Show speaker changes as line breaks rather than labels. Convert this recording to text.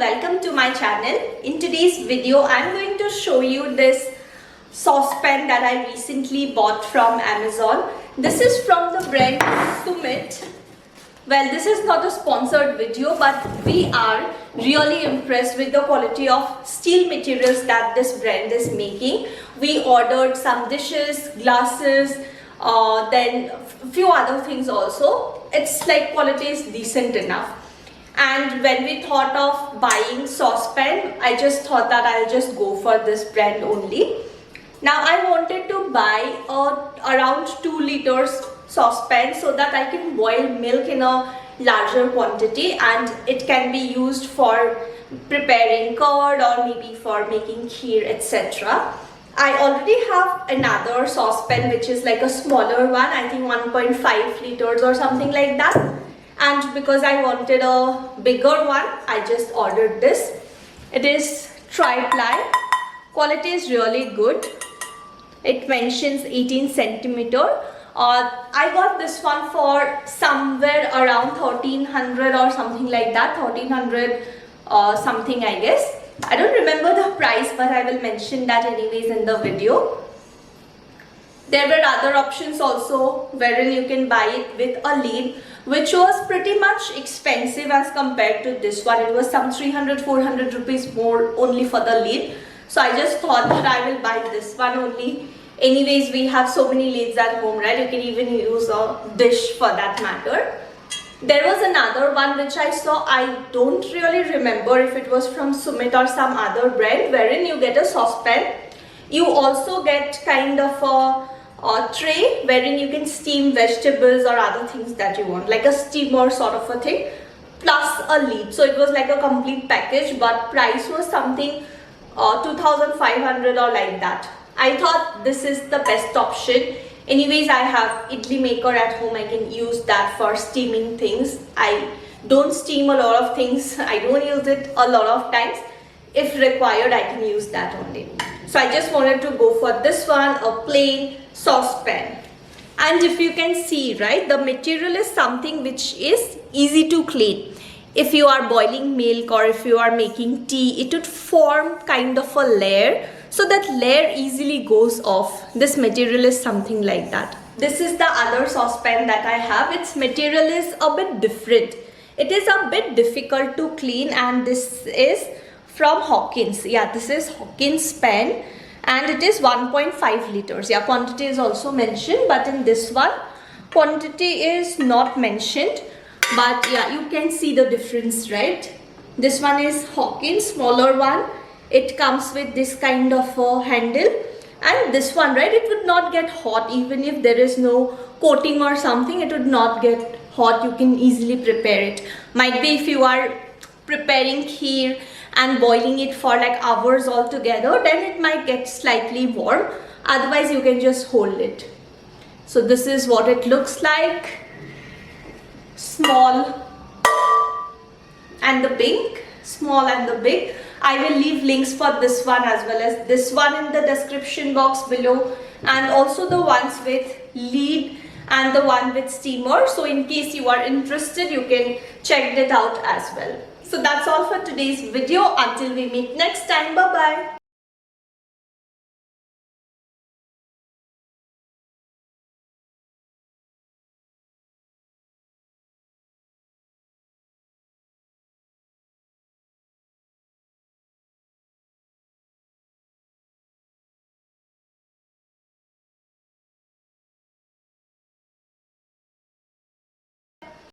welcome to my channel. In today's video, I'm going to show you this saucepan that I recently bought from Amazon. This is from the brand Sumeet. Well, this is not a sponsored video, but we are really impressed with the quality of steel materials that this brand is making. We ordered some dishes, glasses, then a few other things also. It's like quality is decent enough. And when we thought of buying saucepan, I just thought that I'll just go for this brand only. Now I wanted to buy around 2 liters saucepan so that I can boil milk in a larger quantity and it can be used for preparing curd or maybe for making kheer, etc. I already have another saucepan which is like a smaller one, I think 1.5 liters or something like that. And because I wanted a bigger one, I just ordered this. It is TriPly. Quality is really good. It mentions 18 centimeter. I got this one for somewhere around 1300 or something like that. 1300 something, I guess. I don't remember the price, but I will mention that anyways in the video. There were other options also wherein you can buy it with a lid, which was pretty much expensive as compared to this one. It was some 300-400 rupees more only for the lid. So I just thought that I will buy this one only. Anyways, we have so many lids at home, right? You can even use a dish for that matter. There was another one which I saw. I don't really remember if it was from Sumeet or some other brand, wherein you get a saucepan. You also get kind of a tray wherein you can steam vegetables or other things that you want, like a steamer sort of a thing, plus a lid. So it was like a complete package, but price was something 2500 or like that. I thought this is the best option. Anyways, I have idli maker at home. I can use that for steaming things. I don't steam a lot of things. I don't use it a lot of times. If required, I can use that only. So I just wanted to go for this one, a plain saucepan. And if you can see, right, the material is something which is easy to clean. If you are boiling milk or if you are making tea, it would form kind of a layer. So that layer easily goes off. This material is something like that. This is the other saucepan that I have. Its material is a bit different. It is a bit difficult to clean, and this is from Hawkins. Yeah, this is Hawkins pan and it is 1.5 liters. Yeah, quantity is also mentioned, but in this one, quantity is not mentioned. But yeah, you can see the difference, right? This one is Hawkins, smaller one. It comes with this kind of a handle, and this one, right, it would not get hot even if there is no coating or something. It would not get hot. You can easily prepare it. Might be if you are preparing kheer and boiling it for like hours altogether, then it might get slightly warm. Otherwise, you can just hold it. So this is what it looks like. Small and the big. Small and the big. I will leave links for this one as well as this one in the description box below, and also the ones with lid and the one with steamer. So in case you are interested, you can check it out as well. So that's all for today's video. Until we meet next time, bye bye.